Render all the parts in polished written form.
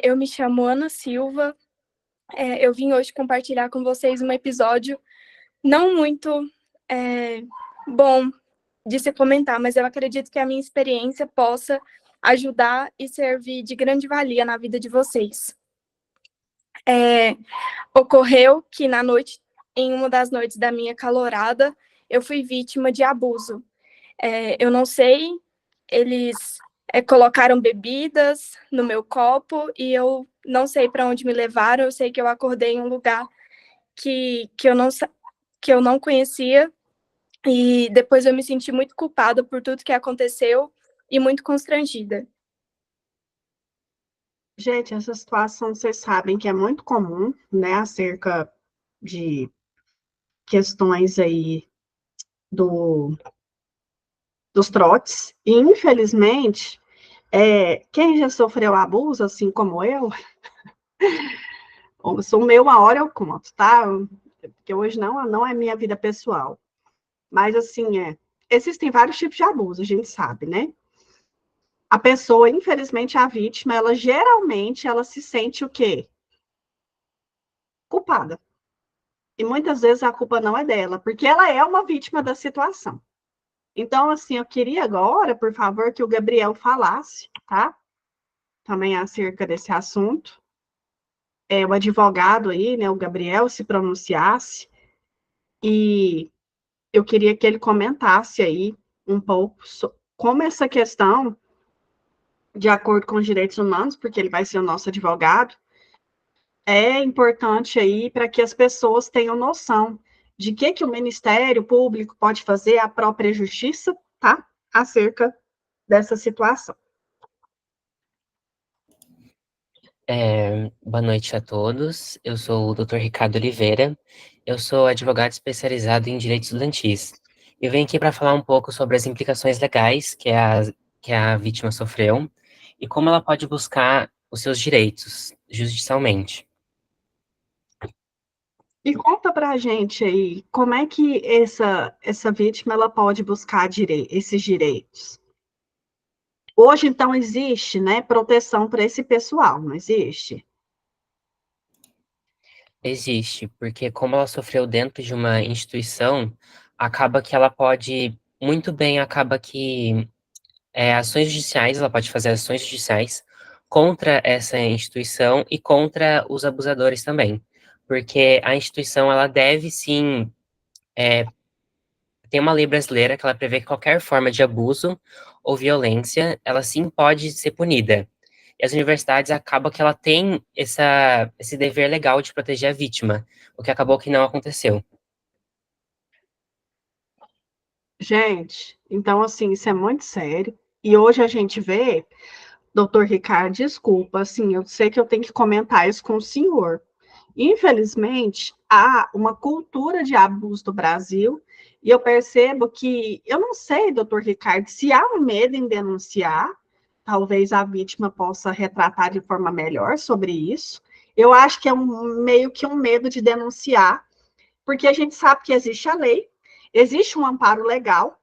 Eu me chamo Ana Silva. Eu vim hoje compartilhar com vocês um episódio não muito bom de se comentar, mas eu acredito que a minha experiência possa ajudar e servir de grande valia na vida de vocês. Ocorreu que em uma das noites da minha calorada, eu fui vítima de abuso. Eu não sei, eles colocaram bebidas no meu copo e eu não sei para onde me levaram. Eu sei que eu acordei em um lugar que eu não conhecia e depois eu me senti muito culpada por tudo que aconteceu e muito constrangida. Gente, essa situação vocês sabem que é muito comum, né, acerca de questões aí do, dos trotes. E, infelizmente, quem já sofreu abuso, assim como eu, o meu uma hora eu conto, tá? Porque hoje não é minha vida pessoal. Mas, assim, existem vários tipos de abuso, a gente sabe, né? A pessoa, infelizmente, a vítima, ela geralmente, ela se sente o quê? Culpada. E muitas vezes a culpa não é dela, porque ela é uma vítima da situação. Então, assim, eu queria agora, por favor, que o Gabriel falasse, tá? Também acerca desse assunto. O advogado aí, né, o Gabriel, se pronunciasse. E eu queria que ele comentasse aí um pouco como essa questão, de acordo com os direitos humanos, porque ele vai ser o nosso advogado, é importante aí para que as pessoas tenham noção de que o Ministério Público pode fazer, a própria justiça, tá? Acerca dessa situação. Boa noite a todos. Eu sou o Dr. Ricardo Oliveira. Eu sou advogado especializado em direitos estudantis. Eu venho aqui para falar um pouco sobre as implicações legais que a vítima sofreu e como ela pode buscar os seus direitos judicialmente. E conta para a gente aí, como é que essa vítima ela pode buscar esses direitos? Hoje, então, existe, né, proteção para esse pessoal, não existe? Existe, porque como ela sofreu dentro de uma instituição, acaba que ela pode, muito bem, acaba que ações judiciais, ela pode fazer ações judiciais contra essa instituição e contra os abusadores também, porque a instituição, ela deve sim, tem uma lei brasileira que ela prevê que qualquer forma de abuso ou violência, ela sim pode ser punida. E as universidades acabam que ela tem esse dever legal de proteger a vítima, o que acabou que não aconteceu. Gente, então, assim, isso é muito sério. E hoje a gente vê, doutor Ricardo, desculpa, assim, eu sei que eu tenho que comentar isso com o senhor. Infelizmente, há uma cultura de abuso do Brasil, e eu percebo que, eu não sei, doutor Ricardo, se há um medo em denunciar, talvez a vítima possa retratar de forma melhor sobre isso. Eu acho que é meio que um medo de denunciar, porque a gente sabe que existe a lei, existe um amparo legal,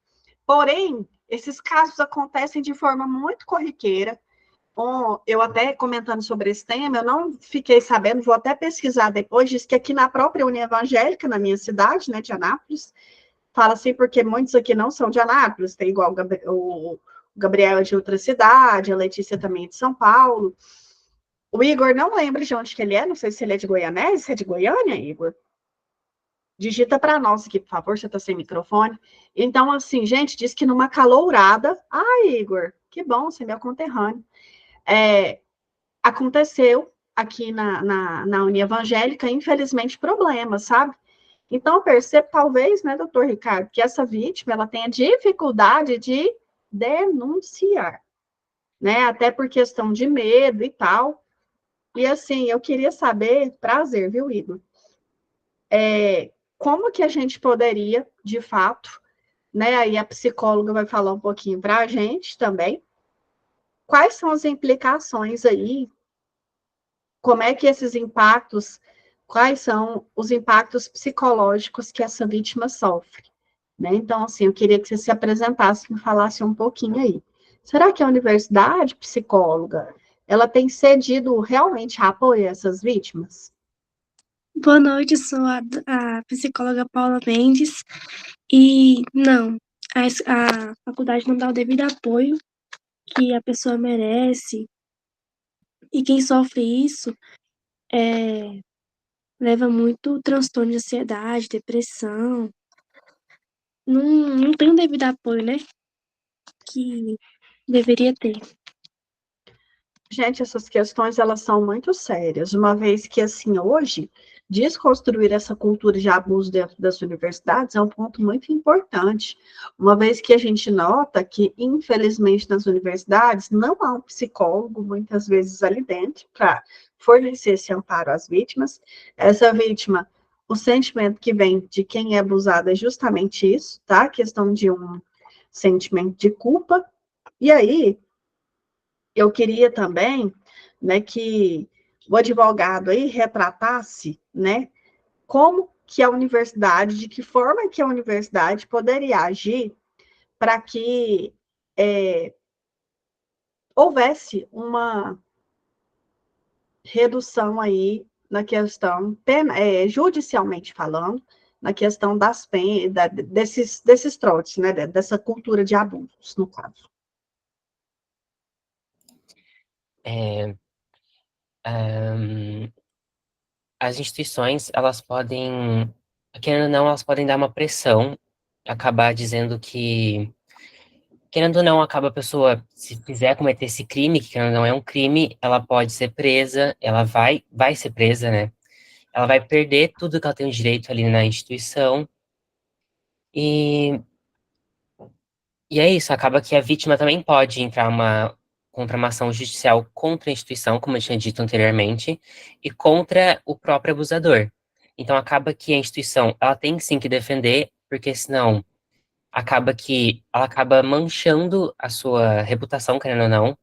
porém, esses casos acontecem de forma muito corriqueira. Bom, eu até comentando sobre esse tema, eu não fiquei sabendo, vou até pesquisar depois, diz que aqui na própria União Evangélica, na minha cidade, né, de Anápolis, fala assim porque muitos aqui não são de Anápolis, tem igual o Gabriel é de outra cidade, a Letícia também é de São Paulo. O Igor não lembra de onde que ele é, não sei se ele é de Goiânia, se é de Goiânia, Igor? Digita para nós aqui, por favor, você está sem microfone. Então, assim, gente, diz que numa calourada, Igor, que bom, você é meu conterrâneo. Aconteceu aqui na União Evangélica, infelizmente, problemas, sabe? Então, eu percebo, talvez, né, doutor Ricardo, que essa vítima, ela tenha dificuldade de denunciar, né? Até por questão de medo e tal. E, assim, eu queria saber, prazer, viu, Igor? Como que a gente poderia, de fato, né? Aí a psicóloga vai falar um pouquinho para a gente também. Quais são as implicações aí? Como é que esses impactos, quais são os impactos psicológicos que essa vítima sofre? Né? Então, assim, eu queria que você se apresentasse e me falasse um pouquinho aí. Será que a universidade, psicóloga, ela tem cedido realmente apoio a essas vítimas? Boa noite, sou a psicóloga Paula Mendes. E não, a faculdade não dá o devido apoio que a pessoa merece. E quem sofre isso leva muito transtorno de ansiedade, depressão. Não tem o devido apoio, né? Que deveria ter. Gente, essas questões, elas são muito sérias, uma vez que, assim, hoje, desconstruir essa cultura de abuso dentro das universidades é um ponto muito importante, uma vez que a gente nota que, infelizmente, nas universidades, não há um psicólogo, muitas vezes, ali dentro, para fornecer esse amparo às vítimas. Essa vítima, o sentimento que vem de quem é abusado é justamente isso, tá? A questão de um sentimento de culpa. E aí, eu queria também, né, que o advogado aí retratasse, né, como que a universidade, de que forma que a universidade poderia agir para que houvesse uma redução aí na questão, judicialmente falando, na questão das penas, desses trotes, né, dessa cultura de abusos, no caso. As instituições, elas podem, querendo ou não, elas podem dar uma pressão, acabar dizendo que, querendo ou não, acaba a pessoa, se fizer cometer esse crime, que querendo ou não é um crime, ela pode ser presa, ela vai ser presa, né? Ela vai perder tudo que ela tem o direito ali na instituição, e, e é isso, acaba que a vítima também pode entrar contra uma ação judicial contra a instituição, como eu tinha dito anteriormente, e contra o próprio abusador. Então acaba que a instituição, ela tem sim que defender, porque senão acaba que ela acaba manchando a sua reputação, querendo ou não,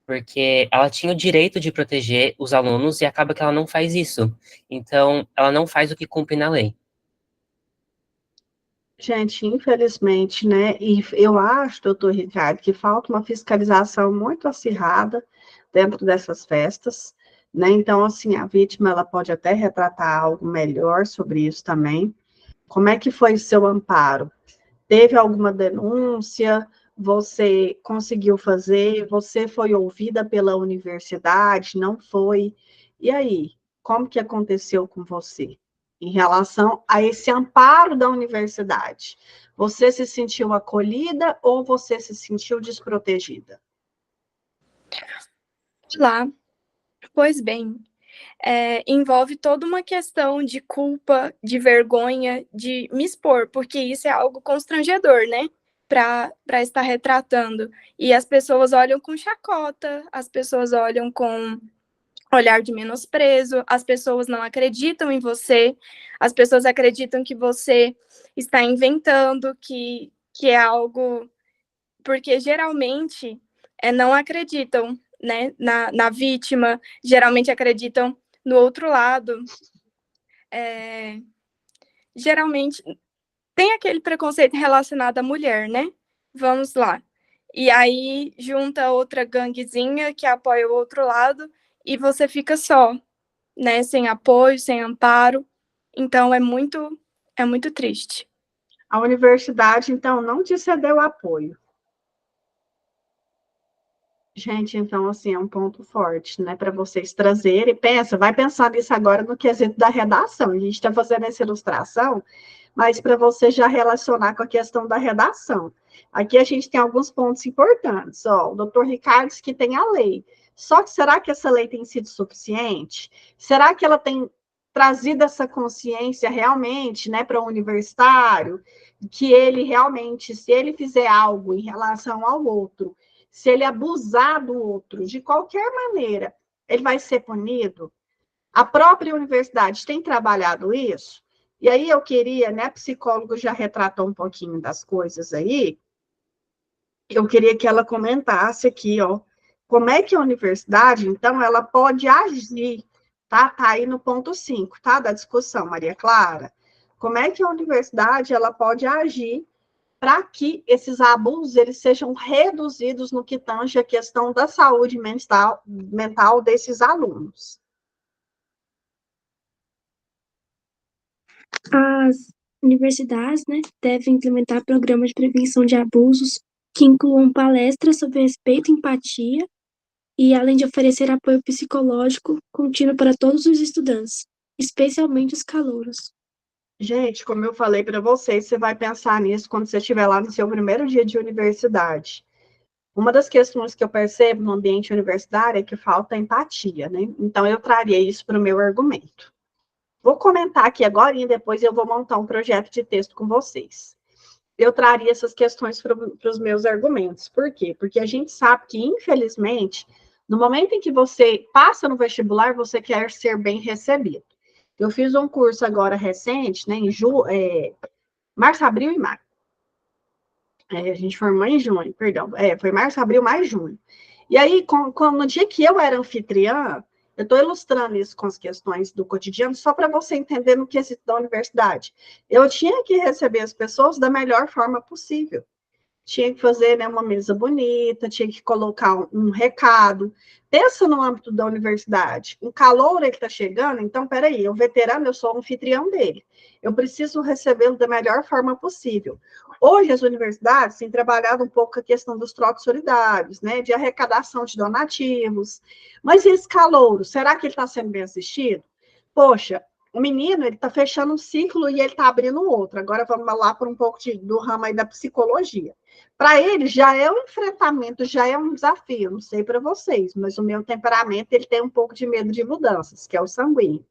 porque ela tinha o direito de proteger os alunos e acaba que ela não faz isso. Então, ela não faz o que cumpre na lei. Gente, infelizmente, né? E eu acho, doutor Ricardo, que falta uma fiscalização muito acirrada dentro dessas festas, né? Então, assim, a vítima ela pode até retratar algo melhor sobre isso também. Como é que foi o seu amparo? Teve alguma denúncia? Você conseguiu fazer? Você foi ouvida pela universidade? Não foi? E aí, como que aconteceu com você em relação a esse amparo da universidade? Você se sentiu acolhida ou você se sentiu desprotegida? Lá, pois bem, envolve toda uma questão de culpa, de vergonha, de me expor, porque isso é algo constrangedor, né? Para estar retratando. E as pessoas olham com chacota, as pessoas olham com olhar de menosprezo, as pessoas não acreditam em você, as pessoas acreditam que você está inventando, que é algo. Porque geralmente não acreditam, né, na vítima, geralmente acreditam no outro lado. Geralmente tem aquele preconceito relacionado à mulher, né? Vamos lá. E aí junta outra ganguezinha que apoia o outro lado e você fica só, né? Sem apoio, sem amparo. Então é muito triste. A universidade, então, não te cedeu apoio. Gente, então, assim, é um ponto forte, né, para vocês trazerem. Vai pensar nisso agora no quesito da redação. A gente está fazendo essa ilustração, mas para você já relacionar com a questão da redação. Aqui a gente tem alguns pontos importantes. Ó, o doutor Ricardo diz que tem a lei. Só que será que essa lei tem sido suficiente? Será que ela tem trazido essa consciência realmente, né, para o universitário, que ele realmente, se ele fizer algo em relação ao outro, se ele abusar do outro de qualquer maneira, ele vai ser punido? A própria universidade tem trabalhado isso? E aí eu queria, né, psicólogo já retratou um pouquinho das coisas aí, eu queria que ela comentasse aqui, ó, como é que a universidade, então, ela pode agir, tá? Tá aí no ponto 5, tá? Da discussão, Maria Clara. Como é que a universidade, ela pode agir para que esses abusos eles sejam reduzidos no que tange a questão da saúde mental desses alunos. As universidades, né, devem implementar programas de prevenção de abusos que incluam palestras sobre respeito e empatia e além de oferecer apoio psicológico contínuo para todos os estudantes, especialmente os calouros. Gente, como eu falei para vocês, você vai pensar nisso quando você estiver lá no seu primeiro dia de universidade. Uma das questões que eu percebo no ambiente universitário é que falta empatia, né? Então, eu traria isso para o meu argumento. Vou comentar aqui agora e depois eu vou montar um projeto de texto com vocês. Eu traria essas questões para os meus argumentos. Por quê? Porque a gente sabe que, infelizmente, no momento em que você passa no vestibular, você quer ser bem recebido. Eu fiz um curso agora recente, né, em março, abril e maio. A gente formou em junho, perdão. Foi março, abril, maio e junho. E aí, no dia que eu era anfitriã, eu estou ilustrando isso com as questões do cotidiano, só para você entender no quesito da universidade. Eu tinha que receber as pessoas da melhor forma possível. Tinha que fazer, né, uma mesa bonita, tinha que colocar um recado. Pensa no âmbito da universidade. Um calouro ele está chegando, então, peraí, o veterano, eu sou o anfitrião dele. Eu preciso recebê-lo da melhor forma possível. Hoje, as universidades têm trabalhado um pouco a questão dos trocos solidários, né, de arrecadação de donativos. Mas esse calouro, será que ele está sendo bem assistido? Poxa, o menino, ele está fechando um ciclo e ele está abrindo um outro. Agora vamos lá para um pouco do ramo aí da psicologia. Para ele, já é um enfrentamento, já é um desafio. Não sei para vocês, mas o meu temperamento, ele tem um pouco de medo de mudanças, que é o sanguíneo.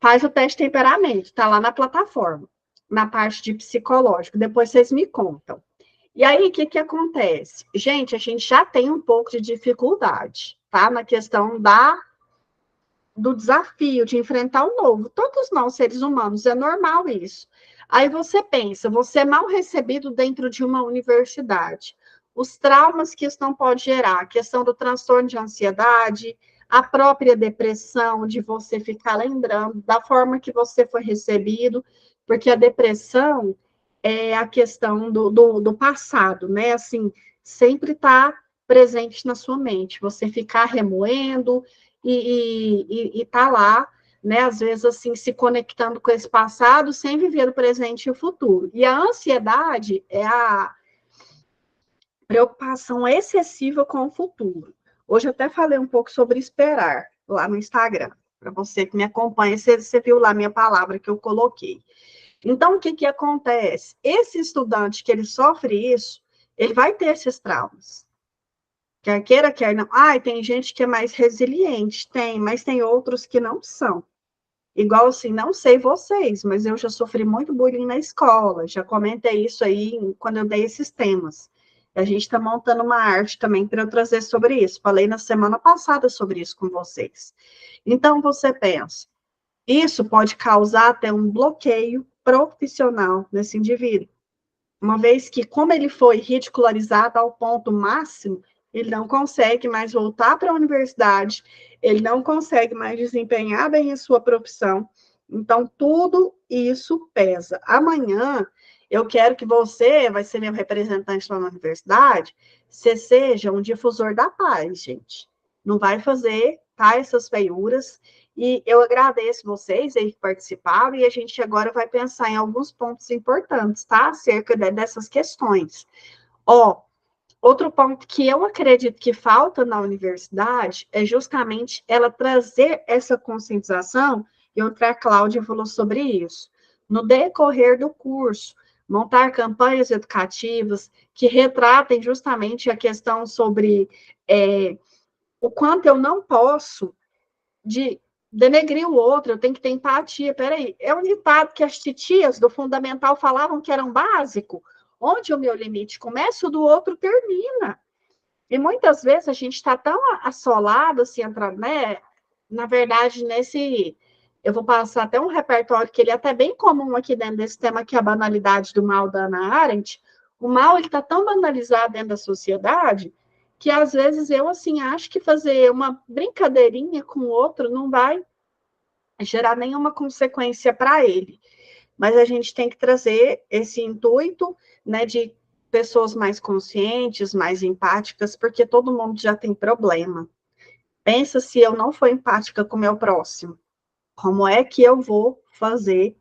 Faz o teste de temperamento, está lá na plataforma, na parte de psicológico. Depois vocês me contam. E aí, o que acontece? Gente, a gente já tem um pouco de dificuldade, tá? Na questão do desafio de enfrentar o novo. Todos nós, seres humanos, é normal isso. Aí você pensa, você é mal recebido dentro de uma universidade. Os traumas que isso não pode gerar, a questão do transtorno de ansiedade, a própria depressão, de você ficar lembrando da forma que você foi recebido, porque a depressão é a questão do passado, né? Assim, sempre está presente na sua mente. Você ficar remoendo, e tá lá, né, às vezes assim, se conectando com esse passado, sem viver o presente e o futuro. E a ansiedade é a preocupação excessiva com o futuro. Hoje eu até falei um pouco sobre esperar, lá no Instagram, para você que me acompanha, você viu lá a minha palavra que eu coloquei. Então, o que acontece? Esse estudante que ele sofre isso, ele vai ter esses traumas. Quer queira, quer não. Tem gente que é mais resiliente, tem, mas tem outros que não são. Igual assim, não sei vocês, mas eu já sofri muito bullying na escola, já comentei isso aí quando eu dei esses temas. A gente está montando uma arte também para eu trazer sobre isso. Falei na semana passada sobre isso com vocês. Então, você pensa, isso pode causar até um bloqueio profissional nesse indivíduo. Uma vez que, como ele foi ridicularizado ao ponto máximo, ele não consegue mais voltar para a universidade, ele não consegue mais desempenhar bem a sua profissão. Então, tudo isso pesa. Amanhã, eu quero que você, vai ser meu representante lá na universidade, você seja um difusor da paz, gente. Não vai fazer, tá, essas feiuras. E eu agradeço vocês aí que participaram, e a gente agora vai pensar em alguns pontos importantes, tá? Acerca dessas questões. Outro ponto que eu acredito que falta na universidade é justamente ela trazer essa conscientização, e outra Cláudia falou sobre isso, no decorrer do curso, montar campanhas educativas que retratem justamente a questão sobre o quanto eu não posso denegrir o outro, eu tenho que ter empatia. Peraí, é um ditado que as titias do fundamental falavam que era um básico, onde o meu limite começa, o do outro termina. E muitas vezes a gente está tão assolado, assim, né? Na verdade, eu vou passar até um repertório que ele é até bem comum aqui dentro desse tema, que é a banalidade do mal da Hannah Arendt. O mal, ele está tão banalizado dentro da sociedade que, às vezes, eu, assim, acho que fazer uma brincadeirinha com o outro não vai gerar nenhuma consequência para ele. mas a gente tem que trazer esse intuito, né, de pessoas mais conscientes, mais empáticas, porque todo mundo já tem problema. Pensa se eu não for empática com o meu próximo, como é que eu vou fazer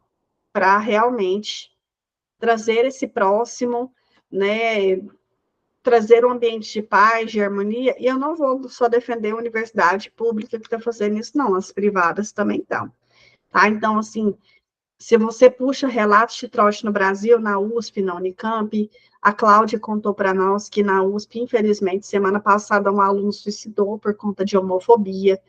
para realmente trazer esse próximo, né, trazer um ambiente de paz, de harmonia, e eu não vou só defender a universidade pública que está fazendo isso, não, as privadas também estão, tá? Então, assim, se você puxa relatos de trote no Brasil, na USP, na Unicamp, a Cláudia contou para nós que na USP, infelizmente, semana passada, um aluno suicidou por conta de homofobia.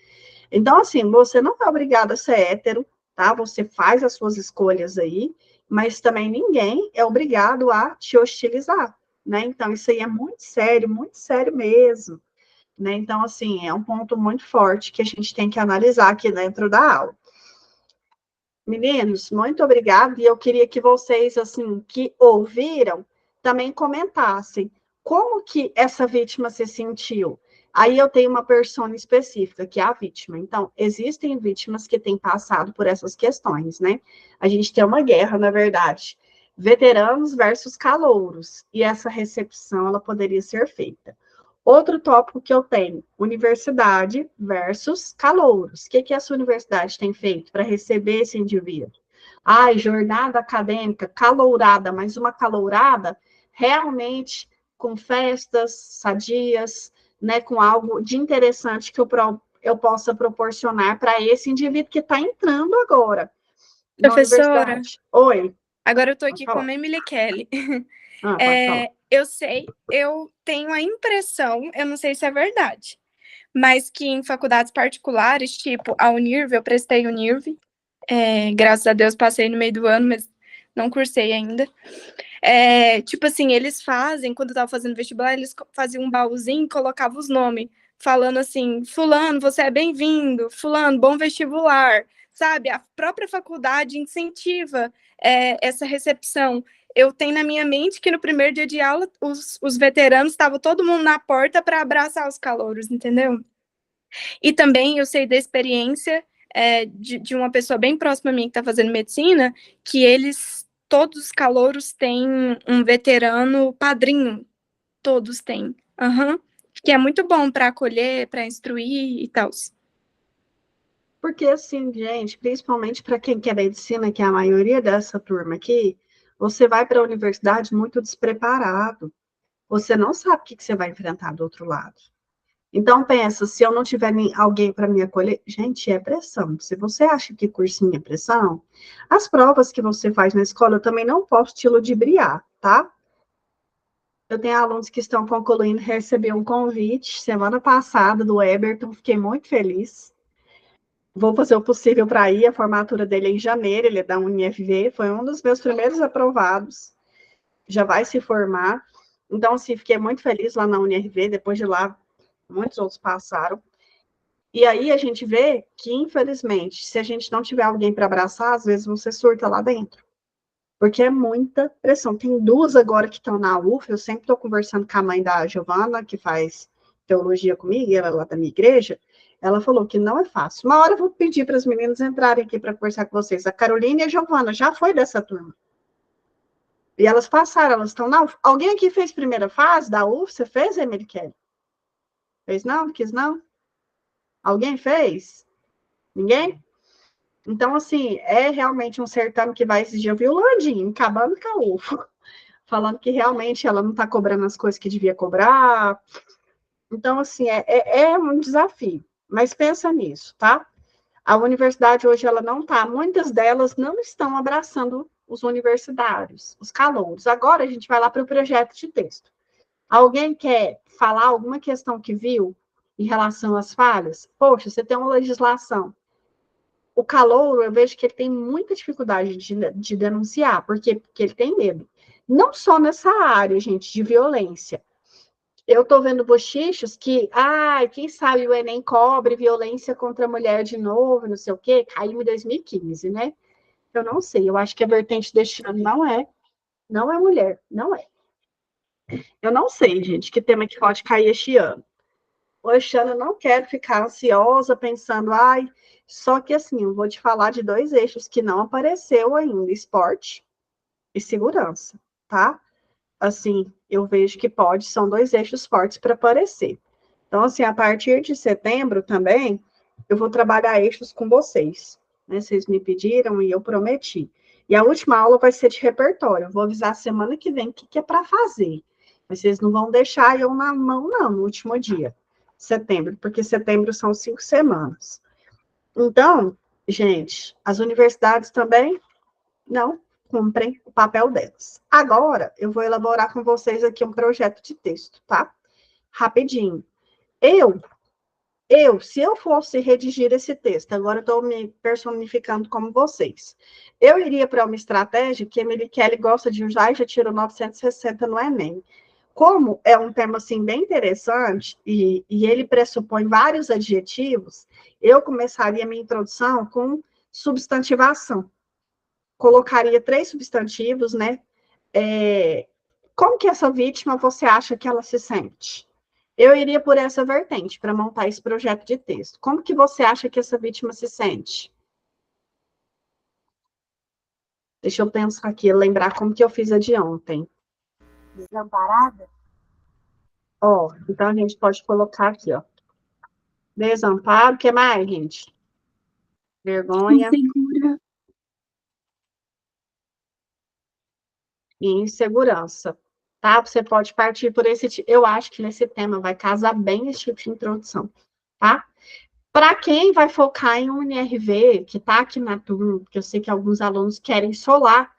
Então, assim, você não é obrigado a ser hétero, tá? Você faz as suas escolhas aí, mas também ninguém é obrigado a te hostilizar, né? Então, isso aí é muito sério mesmo, né? Então, assim, é um ponto muito forte que a gente tem que analisar aqui dentro da aula. Meninos, muito obrigada, e eu queria que vocês, assim, que ouviram, também comentassem como que essa vítima se sentiu. Aí eu tenho uma persona específica, que é a vítima. Então, existem vítimas que têm passado por essas questões, né? A gente tem uma guerra, na verdade, veteranos versus calouros, e essa recepção, ela poderia ser feita. Outro tópico que eu tenho, universidade versus calouros. O que essa universidade tem feito para receber esse indivíduo? Ai, jornada acadêmica, calourada, mas uma calourada realmente com festas sadias, né, com algo de interessante que eu possa proporcionar para esse indivíduo que está entrando agora na Professora, universidade. Oi, agora eu tô pode aqui com falar. a Emily Kelly. Pode falar. Eu sei, eu tenho a impressão, eu não sei se é verdade, mas que em faculdades particulares, tipo a Unirv, eu prestei Unirv, graças a Deus passei no meio do ano, mas não cursei ainda. Tipo assim, eles fazem, quando eu tava fazendo vestibular, eles faziam um baúzinho e colocavam os nomes, falando assim, fulano, você é bem-vindo, fulano, bom vestibular, sabe? A própria faculdade incentiva essa recepção. Eu tenho na minha mente que no primeiro dia de aula, os veteranos estavam todo mundo na porta para abraçar os calouros, entendeu? E também eu sei da experiência de uma pessoa bem próxima a mim que está fazendo medicina, que todos os calouros têm um veterano padrinho, todos têm. Uhum. Que é muito bom para acolher, para instruir e tal. Porque, assim, gente, principalmente para quem quer medicina, que é a maioria dessa turma aqui, você vai para a universidade muito despreparado. Você não sabe o que você vai enfrentar do outro lado. Então, pensa, se eu não tiver alguém para me acolher, gente, é pressão. Se você acha que cursinho é pressão, as provas que você faz na escola, eu também não posso te ludibriar, tá? Eu tenho alunos que estão concluindo, recebi um convite semana passada do Eberton, fiquei muito feliz. Vou fazer o possível para ir, a formatura dele é em janeiro, ele é da UniFV, foi um dos meus primeiros aprovados, já vai se formar. Então, assim, fiquei muito feliz lá na UniRV, depois de lá, muitos outros passaram. E aí a gente vê que, infelizmente, se a gente não tiver alguém para abraçar, às vezes você surta lá dentro. Porque é muita pressão. Tem duas agora que estão na UF, eu sempre estou conversando com a mãe da Giovana, que faz teologia comigo, e ela é lá da minha igreja, ela falou que não é fácil. Uma hora eu vou pedir para as meninas entrarem aqui para conversar com vocês. A Carolina e a Giovana já foi dessa turma. E elas passaram, elas estão na UF. Alguém aqui fez primeira fase da UF? Você fez, Emily Kelly? Fez não? Quis não? Alguém fez? Ninguém? Então, assim, é realmente um certame que vai exigir. Eu vi o Landinho acabando com a UF, falando que realmente ela não está cobrando as coisas que devia cobrar. Então, assim, é um desafio. Mas pensa nisso, tá? A universidade hoje, ela não está, muitas delas não estão abraçando os universitários, os calouros. Agora a gente vai lá para o projeto de texto. Alguém quer falar alguma questão que viu em relação às falhas? Poxa, você tem uma legislação. O calouro, eu vejo que ele tem muita dificuldade de denunciar, porque ele tem medo. Não só nessa área, gente, de violência. Eu estou vendo bochichos que, quem sabe o Enem cobre violência contra a mulher de novo, não sei o quê, caiu em 2015, né? Eu não sei, eu acho que a vertente deste ano não é mulher, não é. Eu não sei, gente, que tema que pode cair este ano. Oxana, eu não quero ficar ansiosa pensando, ai, só que assim, eu vou te falar de 2 eixos que não apareceu ainda, esporte e segurança, tá? Assim, eu vejo que são 2 eixos fortes para aparecer. Então, assim, a partir de setembro também, eu vou trabalhar eixos com vocês, né? Vocês me pediram e eu prometi. E a última aula vai ser de repertório. Eu vou avisar semana que vem o que é para fazer. Mas vocês não vão deixar eu na mão, não, no último dia, setembro, porque setembro são 5 semanas. Então, gente, as universidades também não cumprem o papel delas. Agora, eu vou elaborar com vocês aqui um projeto de texto, tá? Rapidinho. Se eu fosse redigir esse texto, agora eu estou me personificando como vocês, eu iria para uma estratégia que a Emily Kelly gosta de usar e já tirou 960 no Enem. Como é um tema, assim, bem interessante, e ele pressupõe vários adjetivos, eu começaria a minha introdução com substantivação. Colocaria 3 substantivos, né? Como que essa vítima você acha que ela se sente? Eu iria por essa vertente para montar esse projeto de texto. Como que você acha que essa vítima se sente? Deixa eu pensar aqui, lembrar como que eu fiz a de ontem. Desamparada? Ó, então a gente pode colocar aqui, ó. Desamparo, o que mais, gente? Vergonha Insegura. e insegurança, tá? Você pode partir por esse tipo. Eu acho que nesse tema vai casar bem esse tipo de introdução, tá? Para quem vai focar em um NRV, que está aqui na turma, porque eu sei que alguns alunos querem solar,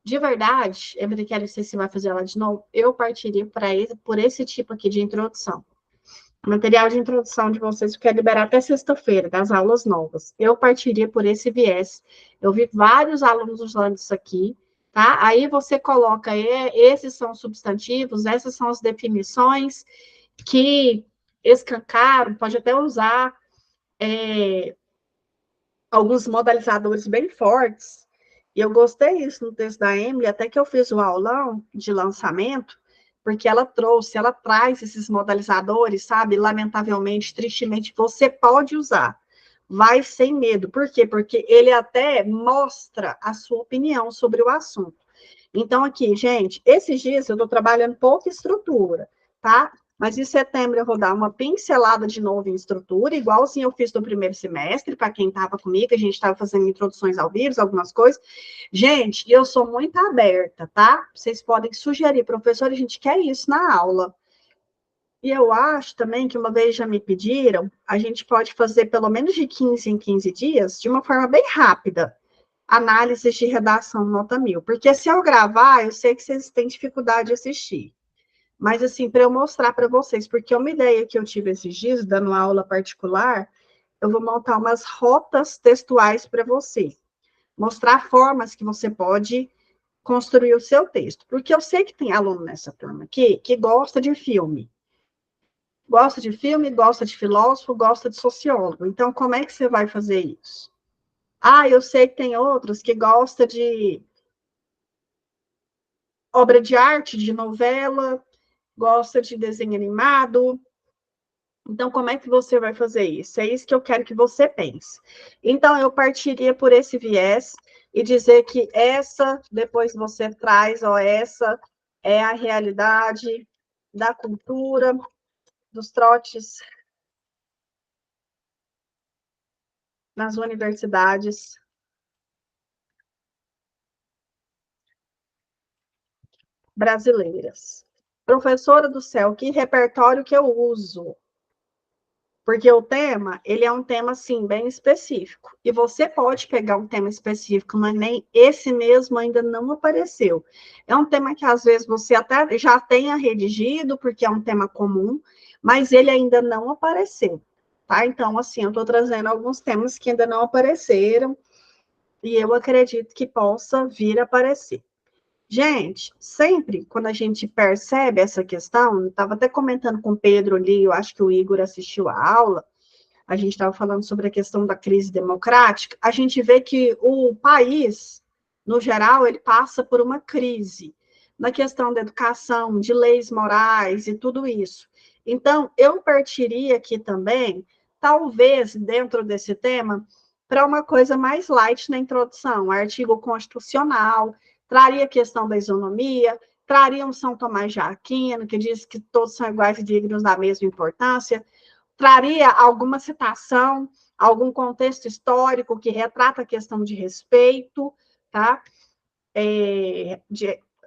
de verdade, eu quero ver se você vai fazer ela de novo, eu partiria por esse tipo aqui de introdução. O material de introdução de vocês eu quero liberar até sexta-feira, das aulas novas. Eu partiria por esse viés. Eu vi vários alunos usando isso aqui, tá? Aí você coloca, esses são os substantivos, essas são as definições que escancaram, pode até usar alguns modalizadores bem fortes, e eu gostei disso no texto da Emily, até que eu fiz o aulão de lançamento, porque ela traz esses modalizadores, sabe? Lamentavelmente, tristemente, você pode usar. Vai sem medo. Por quê? Porque ele até mostra a sua opinião sobre o assunto. Então, aqui, gente, esses dias eu estou trabalhando pouca estrutura, tá? Mas em setembro eu vou dar uma pincelada de novo em estrutura, igualzinho eu fiz no primeiro semestre, para quem estava comigo, a gente estava fazendo introduções ao vivo, algumas coisas. Gente, eu sou muito aberta, tá? Vocês podem sugerir, professor, a gente quer isso na aula. E eu acho também que uma vez já me pediram, a gente pode fazer pelo menos de 15 em 15 dias, de uma forma bem rápida, análises de redação nota 1000. Porque se eu gravar, eu sei que vocês têm dificuldade de assistir. Mas, assim, para eu mostrar para vocês, porque uma ideia que eu tive esses dias, dando aula particular, eu vou montar umas rotas textuais para você. Mostrar formas que você pode construir o seu texto. Porque eu sei que tem aluno nessa turma aqui que gosta de filme. Gosta de filme, gosta de filósofo, gosta de sociólogo. Então, como é que você vai fazer isso? Ah, eu sei que tem outros que gostam de obra de arte, de novela, gosta de desenho animado. Então, como é que você vai fazer isso? É isso que eu quero que você pense. Então, eu partiria por esse viés e dizer que depois você traz, essa é a realidade da cultura, dos trotes nas universidades brasileiras. Professora do céu, que repertório que eu uso? Porque o tema, ele é um tema, assim, bem específico. E você pode pegar um tema específico, mas nem esse mesmo ainda não apareceu. É um tema que, às vezes, você até já tenha redigido, porque é um tema comum, mas ele ainda não apareceu, tá? Então, assim, eu estou trazendo alguns temas que ainda não apareceram, e eu acredito que possa vir a aparecer. Gente, sempre quando a gente percebe essa questão, eu estava até comentando com o Pedro ali, eu acho que o Igor assistiu a aula, a gente estava falando sobre a questão da crise democrática, a gente vê que o país, no geral, ele passa por uma crise na questão da educação, de leis morais e tudo isso. Então, eu partiria aqui também, talvez, dentro desse tema, para uma coisa mais light na introdução, artigo constitucional, traria a questão da isonomia, traria um São Tomás de Aquino, que diz que todos são iguais e dignos da mesma importância, traria alguma citação, algum contexto histórico que retrata a questão de respeito, tá?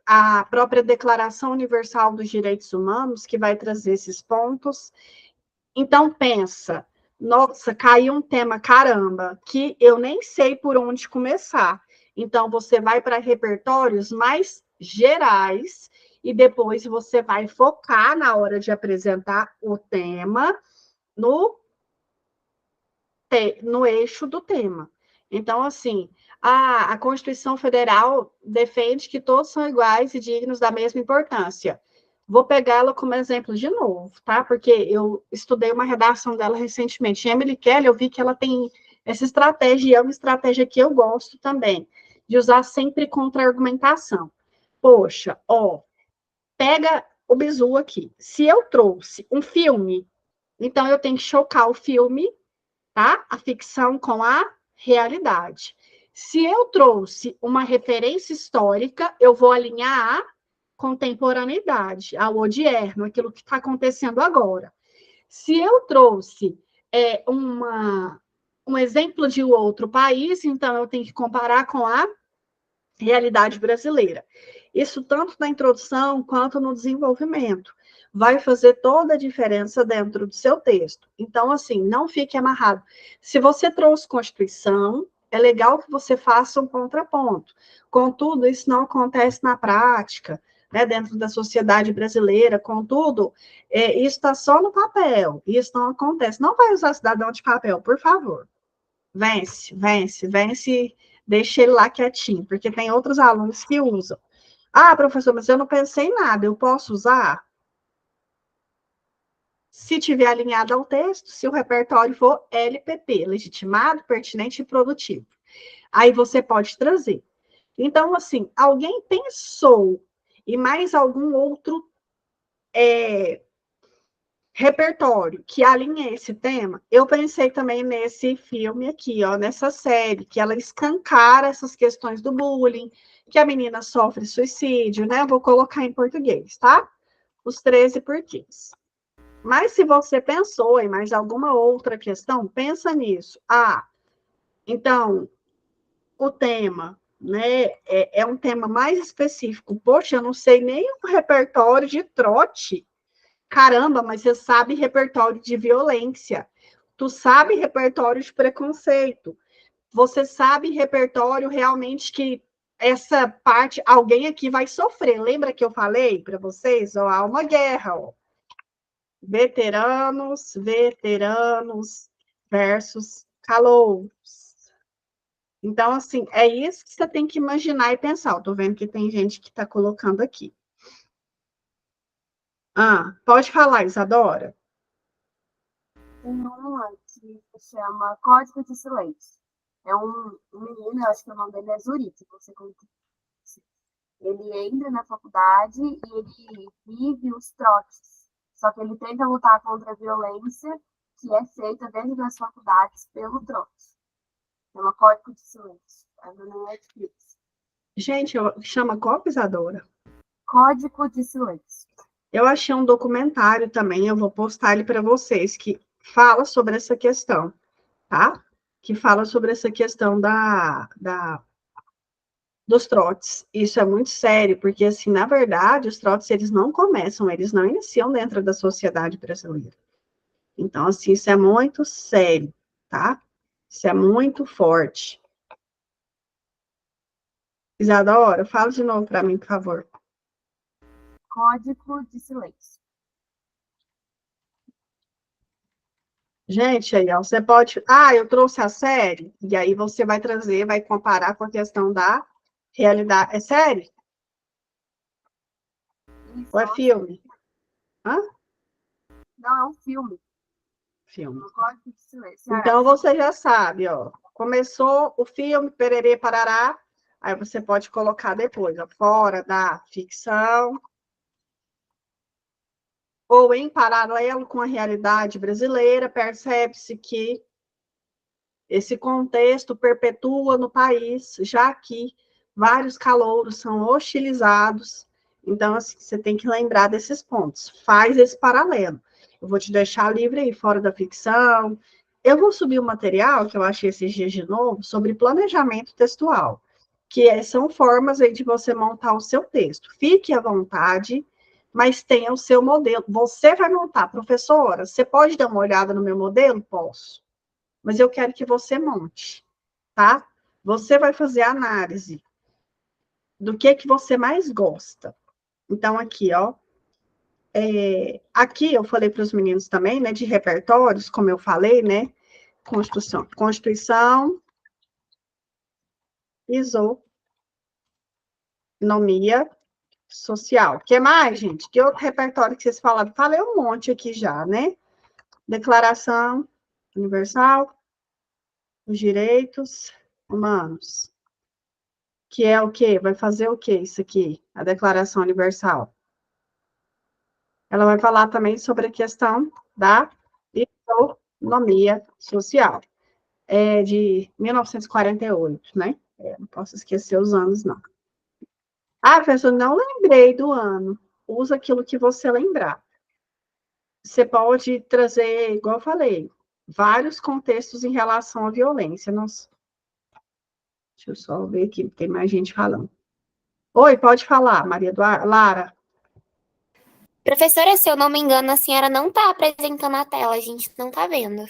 A própria Declaração Universal dos Direitos Humanos, que vai trazer esses pontos. Então, pensa, nossa, caiu um tema, caramba, que eu nem sei por onde começar. Então, você vai para repertórios mais gerais e depois você vai focar na hora de apresentar o tema no eixo do tema. Então, assim, a Constituição Federal defende que todos são iguais e dignos da mesma importância. Vou pegá-la como exemplo de novo, tá? Porque eu estudei uma redação dela recentemente. Emily Kelly, eu vi que ela tem essa estratégia, e é uma estratégia que eu gosto também, de usar sempre contra-argumentação. Poxa, pega o bizu aqui. Se eu trouxe um filme, então eu tenho que chocar o filme, tá? A ficção com a realidade. Se eu trouxe uma referência histórica, eu vou alinhar a contemporaneidade, ao odierno, aquilo que está acontecendo agora. Se eu trouxe um exemplo de outro país, então eu tenho que comparar com a realidade brasileira. Isso tanto na introdução quanto no desenvolvimento. Vai fazer toda a diferença dentro do seu texto. Então, assim, não fique amarrado. Se você trouxe Constituição, é legal que você faça um contraponto. Contudo, isso não acontece na prática, né, dentro da sociedade brasileira. Contudo, isso está só no papel. Isso não acontece. Não vai usar cidadão de papel, por favor. Vence, vence, vence. Deixa ele lá quietinho, porque tem outros alunos que usam. Ah, professor, mas eu não pensei em nada, eu posso usar? Se tiver alinhado ao texto, se o repertório for LPP, legitimado, pertinente e produtivo. Aí você pode trazer. Então, assim, alguém pensou em mais algum outro repertório que alinhe esse tema? Eu pensei também nesse filme aqui, nessa série, que ela escancara essas questões do bullying, que a menina sofre suicídio, né? Eu vou colocar em português, tá? Os 13 porquês. Mas se você pensou em mais alguma outra questão, pensa nisso. Então, o tema, né, é um tema mais específico. Poxa, eu não sei nem o repertório de trote. Caramba, mas você sabe repertório de violência. Tu sabe repertório de preconceito. Você sabe repertório realmente que essa parte, alguém aqui vai sofrer. Lembra que eu falei para vocês? Há uma guerra, Veteranos versus calouros. Então, assim, é isso que você tem que imaginar e pensar. Eu tô vendo que tem gente que está colocando aqui. Pode falar, Isadora. Tem uma que se chama Código de Silêncio. É um menino, eu acho que o nome dele é Zurich, você conhece. Ele entra na faculdade e ele vive os trotes. Só que ele tenta lutar contra a violência que é feita dentro das faculdades pelo trote. Chama Código de Silêncio. É no Netflix. Gente, chama qual, Isadora? Código de Silêncio. Eu achei um documentário também, eu vou postar ele para vocês, que fala sobre essa questão, tá? Que fala sobre essa questão dos trotes. Isso é muito sério, porque, assim, na verdade, os trotes, eles não começam, eles não iniciam dentro da sociedade brasileira. Então, assim, isso é muito sério, tá? Isso é muito forte. Isadora, fala de novo para mim, por favor. Código de Silêncio. Gente, aí, você pode... eu trouxe a série, e aí você vai trazer, vai comparar com a questão da realidade. É série? Isso, Ou é filme? Não, é um filme. Filme. Código de Silêncio. Então, você já sabe, começou o filme, pererê, parará, aí você pode colocar depois, fora da ficção, ou em paralelo com a realidade brasileira, percebe-se que esse contexto perpetua no país, já que vários calouros são hostilizados. Então, assim, você tem que lembrar desses pontos. Faz esse paralelo. Eu vou te deixar livre aí, fora da ficção. Eu vou subir um material que eu achei esses dias de novo sobre planejamento textual, que são formas aí de você montar o seu texto. Fique à vontade, mas tenha o seu modelo. Você vai montar, professora, você pode dar uma olhada no meu modelo? Posso. Mas eu quero que você monte, tá? Você vai fazer a análise do que você mais gosta. Então, aqui, ó. Aqui eu falei para os meninos também, né, de repertórios, como eu falei, né? Constituição, isonomia social. O que mais, gente? Que outro repertório que vocês falaram? Falei um monte aqui já, né? Declaração Universal dos Direitos Humanos. Que é o quê? Vai fazer o quê isso aqui? A Declaração Universal. Ela vai falar também sobre a questão da isonomia social. É de 1948, né? Não posso esquecer os anos, não. Ah, professor, não lembrei do ano. Usa aquilo que você lembrar. Você pode trazer, igual eu falei, vários contextos em relação à violência. Deixa eu só ver aqui, tem mais gente falando. Oi, pode falar, Maria Eduarda. Lara. Professora, se eu não me engano, a senhora não está apresentando a tela, a gente não está vendo.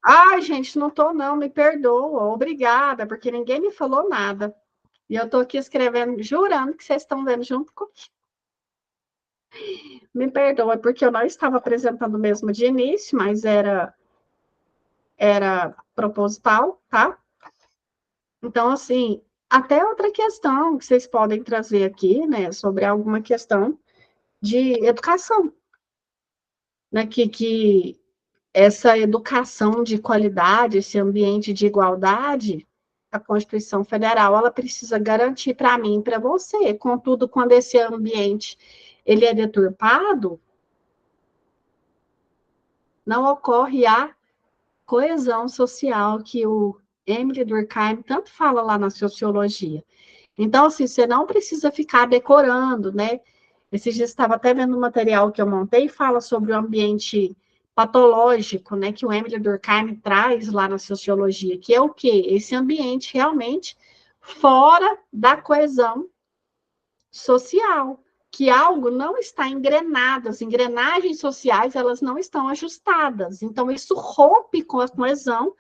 Ai, gente, não estou não, me perdoa. Obrigada, porque ninguém me falou nada. E eu estou aqui escrevendo, jurando que vocês estão vendo junto comigo. Me perdoa, porque eu não estava apresentando mesmo de início, mas era proposital, tá? Então, assim, até outra questão que vocês podem trazer aqui, né, sobre alguma questão de educação, né, que essa educação de qualidade, esse ambiente de igualdade, a Constituição Federal, ela precisa garantir para mim e para você. Contudo, quando esse ambiente ele é deturpado, não ocorre a coesão social que o Emile Durkheim tanto fala lá na sociologia. Então, assim, você não precisa ficar decorando, né? Esses dias estava até vendo um material que eu montei, fala sobre o ambiente patológico, né, que o Emile Durkheim traz lá na sociologia, que é o quê? Esse ambiente realmente fora da coesão social, que algo não está engrenado, as engrenagens sociais, elas não estão ajustadas. Então, isso rompe com a coesão,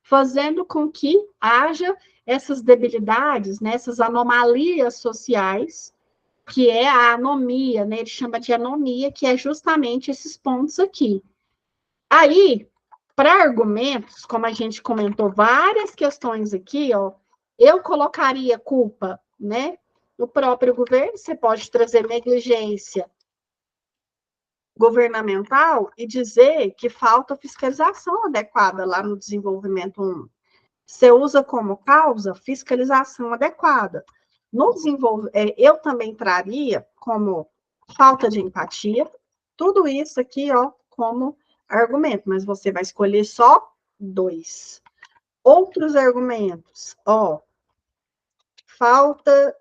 fazendo com que haja essas debilidades, né, essas anomalias sociais, que é a anomia, né, ele chama de anomia, que é justamente esses pontos aqui. Aí, para argumentos, como a gente comentou várias questões aqui, ó, eu colocaria culpa, né, no próprio governo. Você pode trazer negligência governamental e dizer que falta fiscalização adequada lá no desenvolvimento 1. Você usa como causa fiscalização adequada. No eu também traria como falta de empatia, tudo isso aqui, ó, como argumento, mas você vai escolher só 2. Outros argumentos, ó, falta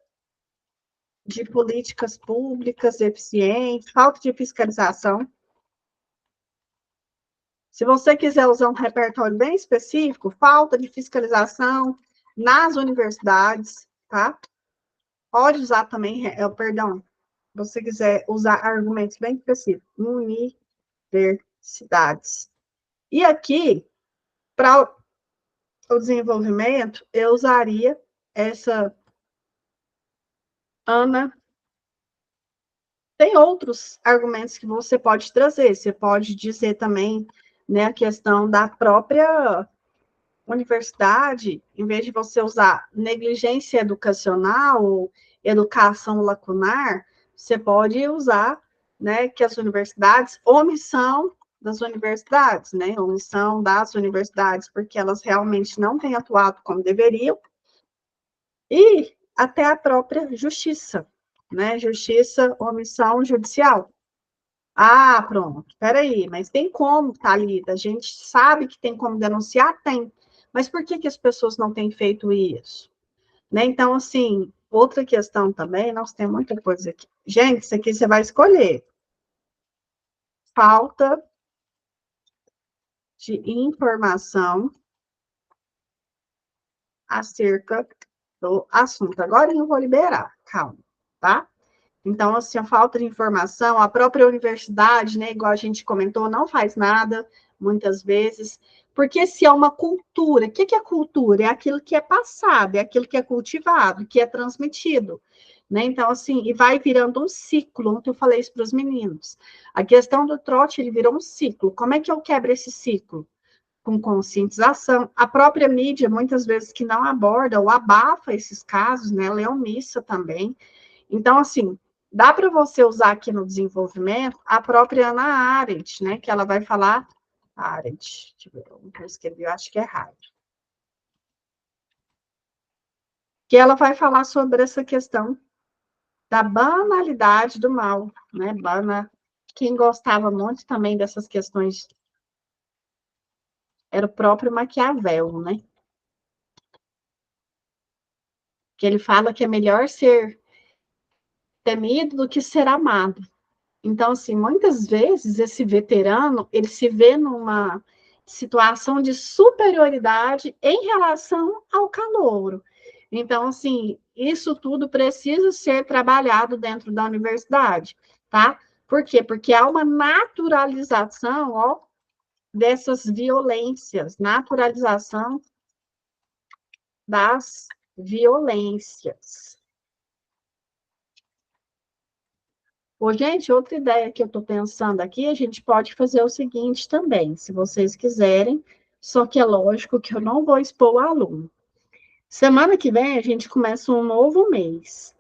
de políticas públicas eficientes, falta de fiscalização. Se você quiser usar um repertório bem específico, falta de fiscalização nas universidades, tá? Pode usar também, perdão, se você quiser usar argumentos bem específicos, universidades. E aqui, para o desenvolvimento, eu usaria essa Ana. Tem outros argumentos que você pode trazer. Você pode dizer também, né, a questão da própria universidade, em vez de você usar negligência educacional ou educação lacunar, você pode usar, né, que as universidades, omissão das universidades, né, omissão das universidades, porque elas realmente não têm atuado como deveriam, e até a própria justiça, né, justiça, omissão judicial. Ah, pronto, peraí, mas tem como, Thalita? A gente sabe que tem como denunciar? Tem. Mas por que que as pessoas não têm feito isso? Né? Então, assim, outra questão também, nós temos muita coisa aqui. Gente, isso aqui você vai escolher. Falta de informação acerca do assunto. Agora eu não vou liberar, calma, tá? Então, assim, a falta de informação, a própria universidade, né, igual a gente comentou, não faz nada, muitas vezes, porque se é uma cultura, o que é cultura? É aquilo que é passado, é aquilo que é cultivado, que é transmitido, né? Então, assim, e vai virando um ciclo, ontem eu falei isso para os meninos. A questão do trote, ele virou um ciclo. Como é que eu quebro esse ciclo? Com conscientização. A própria mídia, muitas vezes, que não aborda ou abafa esses casos, né? Ela é omissa também. Então, assim, dá para você usar aqui no desenvolvimento a própria Ana Arendt, né? Que ela vai falar. Arendt, deixa eu ver, eu escrevi, eu acho que é errado. Que ela vai falar sobre essa questão da banalidade do mal, né? Quem gostava muito também dessas questões era o próprio Maquiavel, né? Que ele fala que é melhor ser temido do que ser amado. Então, assim, muitas vezes esse veterano, ele se vê numa situação de superioridade em relação ao calouro. Então, assim, isso tudo precisa ser trabalhado dentro da universidade, tá? Por quê? Porque há uma naturalização, ó, dessas violências, naturalização das violências. Ô, gente, outra ideia que eu estou pensando aqui, a gente pode fazer o seguinte também, se vocês quiserem, só que é lógico que eu não vou expor o aluno. Semana que vem a gente começa um novo mês.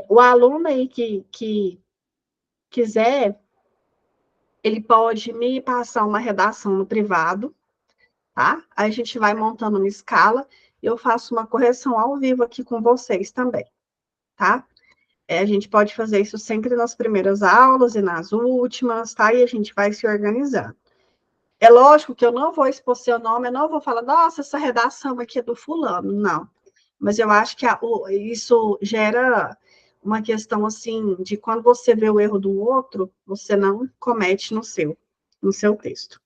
O aluno aí que quiser, ele pode me passar uma redação no privado, tá? Aí a gente vai montando uma escala e eu faço uma correção ao vivo aqui com vocês também, tá? A gente pode fazer isso sempre nas primeiras aulas e nas últimas, tá? E a gente vai se organizando. É lógico que eu não vou expor seu nome, eu não vou falar, nossa, essa redação aqui é do fulano, não. Mas eu acho que isso gera uma questão, assim, de quando você vê o erro do outro, você não comete no seu texto,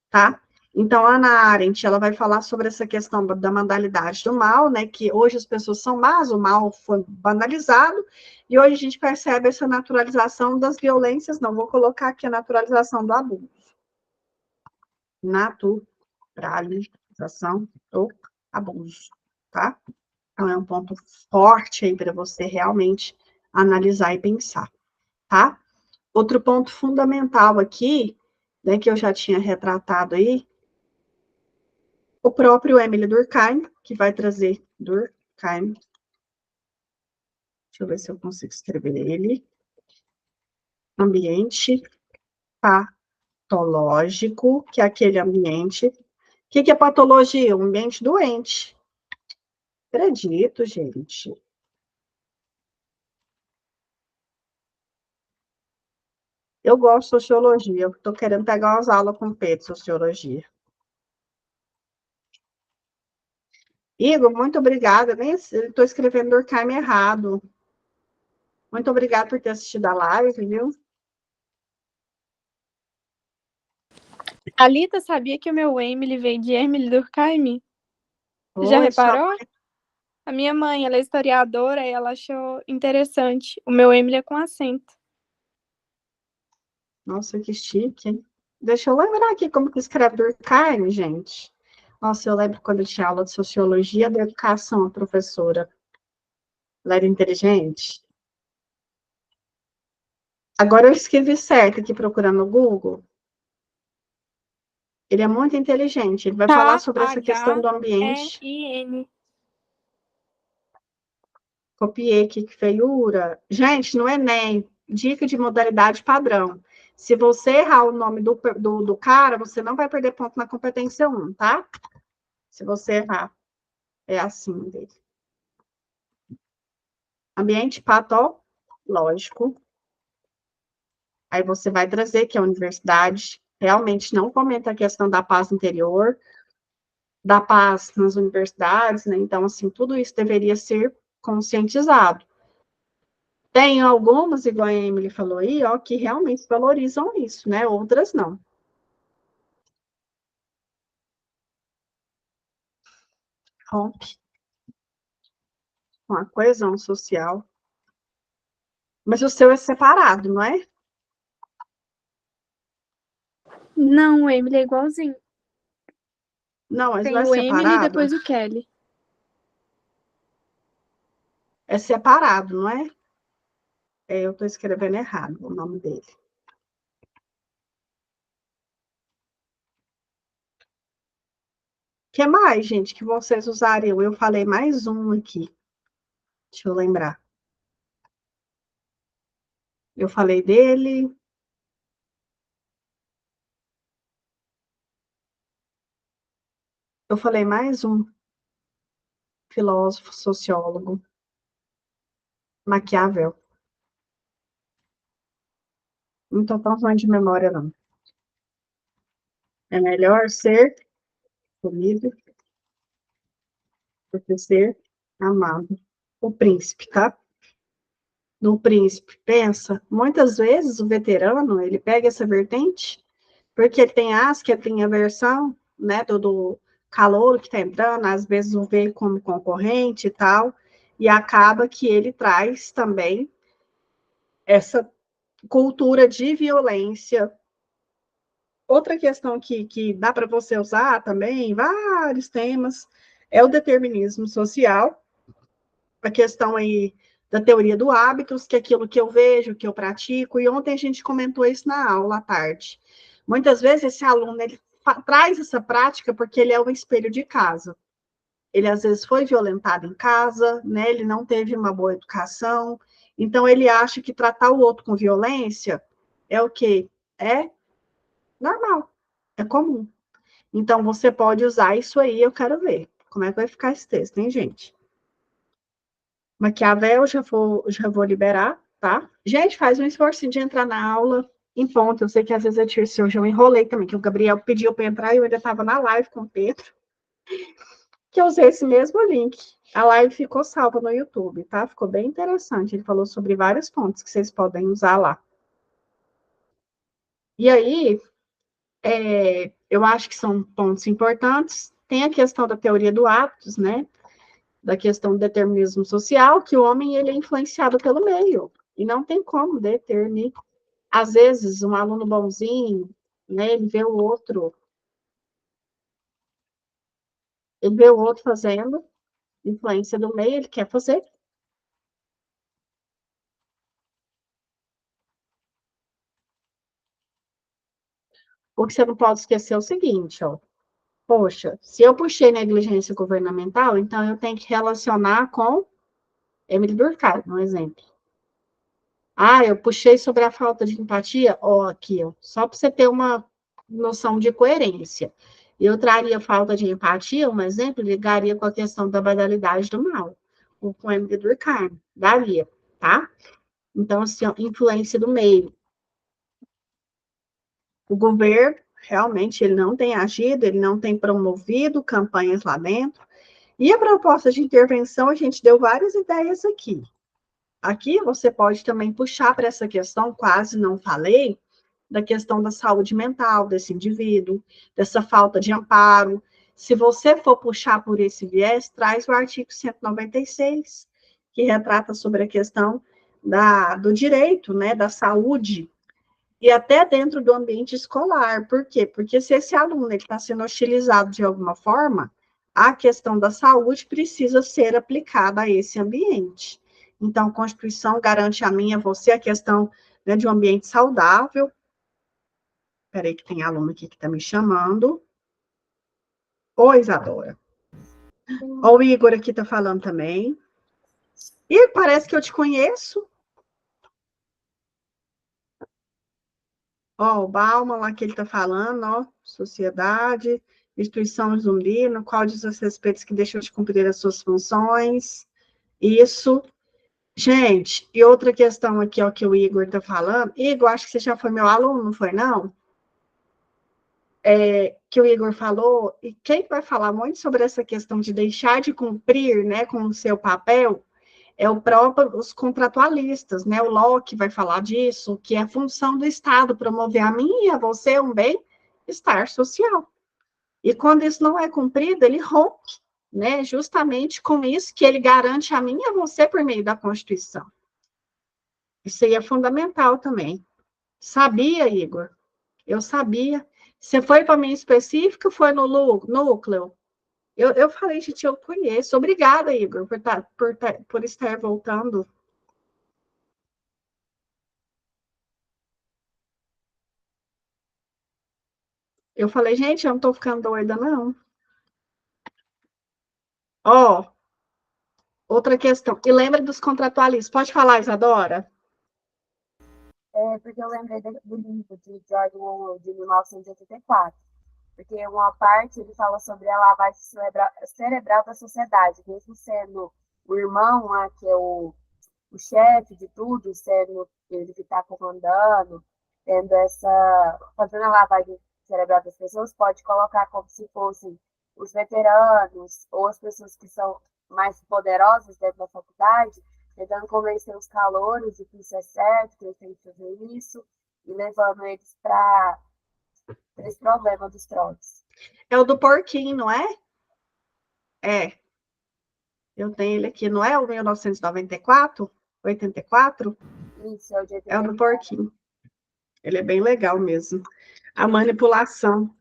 tá? Então, a Ana Arendt, ela vai falar sobre essa questão da banalidade do mal, né, que hoje as pessoas são más, o mal foi banalizado, e hoje a gente percebe essa naturalização das violências, não, vou colocar aqui a naturalização do abuso. Naturalização do abuso, tá? Então, é um ponto forte aí para você realmente analisar e pensar, tá? Outro ponto fundamental aqui, né, que eu já tinha retratado aí, o próprio Emile Durkheim, que vai trazer Durkheim. Deixa eu ver se eu consigo escrever ele. Ambiente patológico, que é aquele ambiente. O que é patologia? Um ambiente doente. Acredito, gente. Eu gosto de sociologia. Eu estou querendo pegar umas aulas com o Pedro de sociologia. Igor, muito obrigada. Nem estou escrevendo Durkheim errado. Muito obrigada por ter assistido a live, viu? Alita, sabia que o meu Emily veio de Emily Durkheim? Já Oi, reparou? A minha mãe, ela é historiadora e ela achou interessante. O meu Emily é com acento. Nossa, que chique, hein? Deixa eu lembrar aqui como que escreve Durkheim, gente. Nossa, eu lembro quando eu tinha aula de sociologia da educação, a professora. Ela era inteligente. Agora eu escrevi certo aqui procurando no Google. Ele é muito inteligente. Ele vai falar sobre essa questão do ambiente. K-H-E-N. Copiei aqui, que feiura. Gente, no Enem, dica de modalidade padrão. Se você errar o nome do cara, você não vai perder ponto na competência 1, tá? Se você errar. É assim dele. Ambiente patológico. Aí você vai trazer que a universidade realmente não fomenta a questão da paz interior, da paz nas universidades, né? Então, assim, tudo isso deveria ser conscientizado. Tem algumas, igual a Emily falou aí, ó, que realmente valorizam isso, né? Outras não. Rompe com a coesão social. Mas o seu é separado, não é? Não, o Emily é igualzinho. Não, mas não Tem é o Emily e separado? depois o Kelly. É separado, não é? É, eu estou escrevendo errado o nome dele. O que mais, gente, que vocês usariam? Eu falei mais um aqui. Deixa eu lembrar. Eu falei dele. Eu falei mais um filósofo, sociólogo, Maquiavel. Não estou tão ruim de memória, não. É melhor ser comido do que ser amado. O príncipe, tá? No príncipe, pensa, muitas vezes o veterano, ele pega essa vertente, porque ele tem asca, ele tem aversão, né, do calouro que está entrando, às vezes o vê como concorrente e tal, e acaba que ele traz também essa cultura de violência. Outra questão que dá para você usar também, vários temas, é o determinismo social, a questão aí da teoria do hábitos, que é aquilo que eu vejo, que eu pratico, e ontem a gente comentou isso na aula à tarde. Muitas vezes esse aluno, ele traz essa prática porque ele é o espelho de casa. Ele, às vezes, foi violentado em casa, né? Ele não teve uma boa educação, então ele acha que tratar o outro com violência é o quê? É normal, é comum. Então, você pode usar isso aí, eu quero ver. Como é que vai ficar esse texto, hein, gente? Maquiavel, já vou liberar, tá? Gente, faz um esforço de entrar na aula em ponto. Eu sei que às vezes é terça, hoje eu enrolei também, que o Gabriel pediu para entrar e eu ainda estava na live com o Pedro, que eu usei esse mesmo link. A live ficou salva no YouTube, tá? Ficou bem interessante. Ele falou sobre vários pontos que vocês podem usar lá. E aí, eu acho que são pontos importantes. Tem a questão da teoria do hábitos, né? Da questão do determinismo social, que o homem ele é influenciado pelo meio, e não tem como determinar. Às vezes, um aluno bonzinho, né, ele vê o outro fazendo, influência do meio, ele quer fazer. O que você não pode esquecer é o seguinte, ó, poxa, se eu puxei negligência governamental, então eu tenho que relacionar com Emily Durkheim, um exemplo. Ah, eu puxei sobre a falta de empatia, ó, aqui, ó, só para você ter uma noção de coerência. Eu traria falta de empatia, um exemplo, ligaria com a questão da banalidade do mal, o poema de Durkheim, daria, tá? Então, assim, ó, influência do meio. O governo, realmente, ele não tem agido, ele não tem promovido campanhas lá dentro. E a proposta de intervenção, a gente deu várias ideias aqui. Aqui você pode também puxar para essa questão, quase não falei, da questão da saúde mental desse indivíduo, dessa falta de amparo. Se você for puxar por esse viés, traz o artigo 196, que retrata sobre a questão do direito, né, da saúde, e até dentro do ambiente escolar. Por quê? Porque se esse aluno está sendo hostilizado de alguma forma, a questão da saúde precisa ser aplicada a esse ambiente. Então, a Constituição garante a mim e a você a questão, né, de um ambiente saudável. Peraí que tem aluno aqui que está me chamando. Oi, Isadora. Ó, o Igor aqui está falando também. E parece que eu te conheço. Ó, o Bauman lá que ele está falando, ó, sociedade, instituição zumbi, no qual diz os respeitos que deixam de cumprir as suas funções. Isso. Gente, e outra questão aqui, ó, que o Igor está falando. Igor, acho que você já foi meu aluno, não foi, não? Que o Igor falou, e quem vai falar muito sobre essa questão de deixar de cumprir, né, com o seu papel, é o próprio, os contratualistas, né? O Locke vai falar disso, que é a função do Estado promover a mim e a você um bem-estar social. E quando isso não é cumprido, ele rompe, né? Justamente com isso que ele garante a mim e a você por meio da Constituição. Isso aí é fundamental também. Sabia, Igor? Eu sabia. Você foi para mim específico ou foi no núcleo? Eu falei, gente, eu conheço. Obrigada, Igor, por estar voltando. Eu falei, gente, eu não estou ficando doida, não. Ó, outra questão. E lembra dos contratualistas. Pode falar, Isadora? Porque eu lembrei do livro de George Orwell, de 1984. Porque uma parte ele fala sobre a lavagem cerebral da sociedade, mesmo sendo o irmão lá, que é o chefe de tudo, sendo ele que está comandando, tendo fazendo a lavagem cerebral das pessoas, pode colocar como se fossem os veteranos ou as pessoas que são mais poderosas dentro da faculdade, tentando convencer os calouros de que isso é certo, que eles têm que fazer isso, e levando eles para esse problema dos trolls. É o do porquinho, não é? É. Eu tenho ele aqui, não é o 1994? 84? Isso, é o de É o do porquinho. Ele é bem legal mesmo. A manipulação.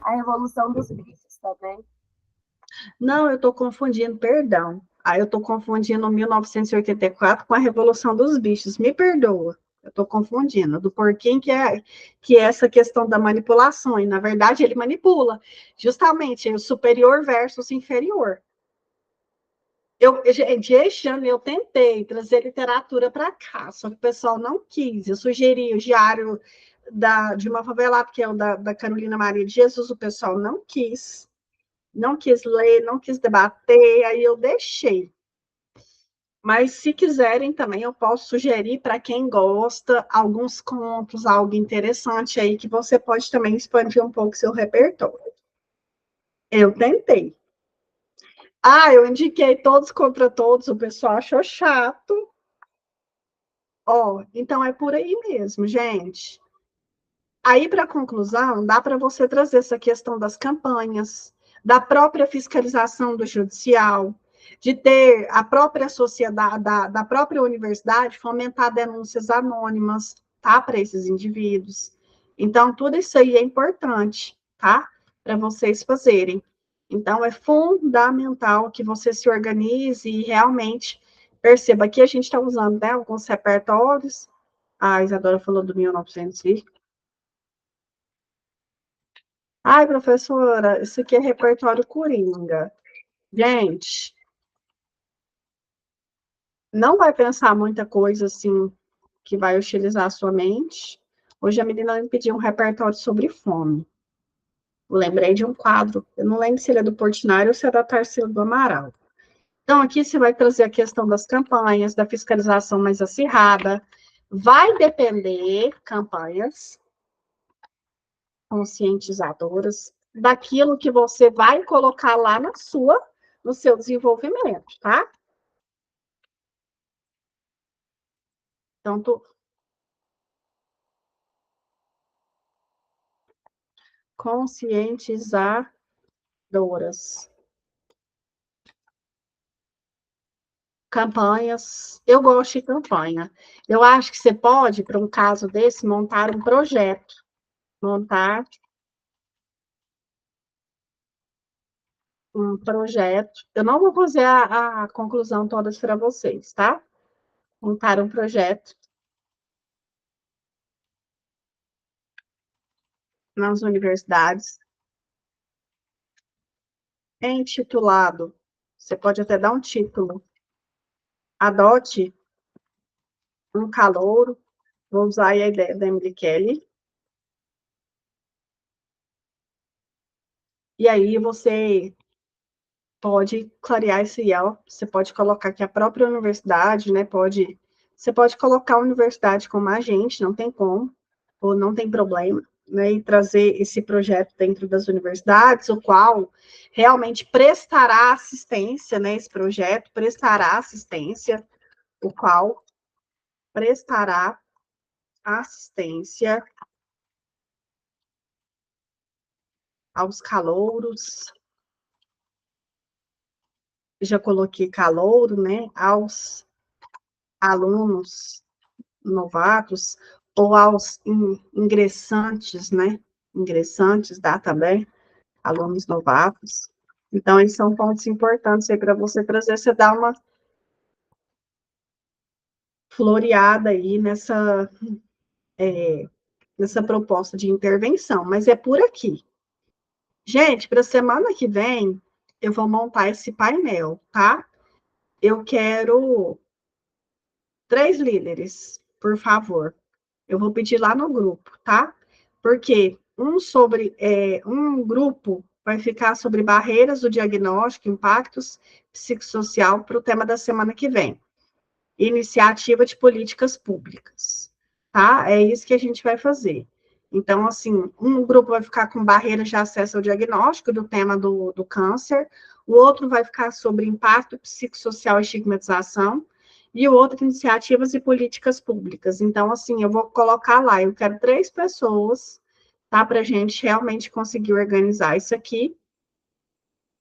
a revolução dos bichos também. Não, eu estou confundindo, perdão. Eu estou confundindo 1984 com a Revolução dos Bichos. Me perdoa. Eu estou confundindo. Do porquinho que é essa questão da manipulação. E, na verdade, ele manipula. Justamente, o superior versus inferior. Gente, este ano eu tentei trazer literatura para cá, só que o pessoal não quis. Eu sugeri o diário de uma favelada, que é o da Carolina Maria de Jesus, o pessoal não quis ler, não quis debater, aí eu deixei. Mas se quiserem também, eu posso sugerir para quem gosta alguns contos, algo interessante aí que você pode também expandir um pouco seu repertório. Eu tentei. Eu indiquei todos contra todos, o pessoal achou chato. Então é por aí mesmo, gente. Aí, para conclusão, dá para você trazer essa questão das campanhas, da própria fiscalização do judicial, de ter a própria sociedade, da própria universidade fomentar denúncias anônimas, tá, para esses indivíduos. Então, tudo isso aí é importante, tá, para vocês fazerem. Então, é fundamental que você se organize e realmente perceba que a gente está usando, né, alguns repertórios. A Isadora falou do 1900 Ai, professora, isso aqui é repertório coringa. Gente, não vai pensar muita coisa assim que vai utilizar a sua mente. Hoje a menina me pediu um repertório sobre fome. Eu lembrei de um quadro. Eu não lembro se ele é do Portinari ou se é da Tarsila do Amaral. Então, aqui você vai trazer a questão das campanhas, da fiscalização mais acirrada. Vai depender, campanhas conscientizadoras, daquilo que você vai colocar lá no seu desenvolvimento, tá? Então, conscientizadoras. Campanhas. Eu gosto de campanha. Eu acho que você pode, para um caso desse, montar um projeto. Montar um projeto. Eu não vou fazer a conclusão todas para vocês, tá? Montar um projeto nas universidades, intitulado, você pode até dar um título, adote um calouro, vou usar aí a ideia da Emily Kelly, e aí você pode clarear isso aí, ó. Você pode colocar que a própria universidade, né, você pode colocar a universidade como agente, não tem como, ou não tem problema, né, e trazer esse projeto dentro das universidades, o qual realmente prestará assistência, né, esse projeto prestará assistência, o qual prestará assistência aos calouros, já coloquei calouro, né, aos alunos novatos, ou aos ingressantes, né, ingressantes, dá também, alunos novatos. Então, esses são pontos importantes aí para você trazer, você dá uma floreada aí nessa proposta de intervenção, mas é por aqui. Gente, para a semana que vem, eu vou montar esse painel, tá? Eu quero 3 líderes, por favor. Eu vou pedir lá no grupo, tá? Porque um grupo vai ficar sobre barreiras do diagnóstico, impactos psicossocial para o tema da semana que vem. Iniciativa de políticas públicas, tá? É isso que a gente vai fazer. Então, assim, um grupo vai ficar com barreiras de acesso ao diagnóstico do tema do câncer, o outro vai ficar sobre impacto psicossocial e estigmatização, e o outro, iniciativas e políticas públicas. Então, assim, eu vou colocar lá, eu quero 3 pessoas, tá? Para a gente realmente conseguir organizar isso aqui.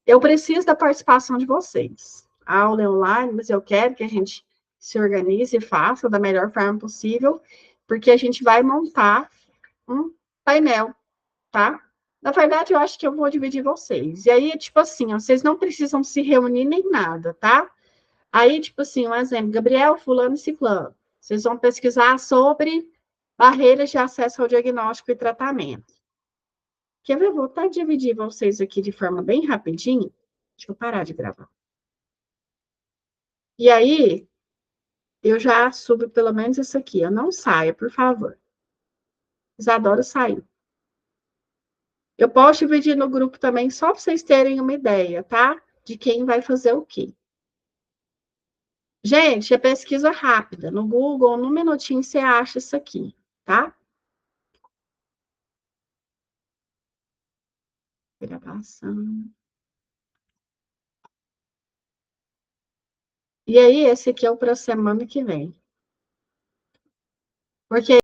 Eu preciso da participação de vocês. A aula é online, mas eu quero que a gente se organize e faça da melhor forma possível, porque a gente vai montar um painel, tá? Na verdade, eu acho que eu vou dividir vocês. E aí, tipo assim, ó, vocês não precisam se reunir nem nada, tá? Aí, tipo assim, um exemplo, Gabriel, fulano e ciclano. Vocês vão pesquisar sobre barreiras de acesso ao diagnóstico e tratamento. Quer ver? Vou até dividir vocês aqui de forma bem rapidinho. Deixa eu parar de gravar. E aí, eu já subo pelo menos isso aqui. Eu não saia, por favor. Isadora saiu. Eu posso dividir no grupo também, só para vocês terem uma ideia, tá? De quem vai fazer o quê. Gente, é pesquisa rápida. No Google, num minutinho, você acha isso aqui, tá? Gravação. E aí, esse aqui é o para a semana que vem. Porque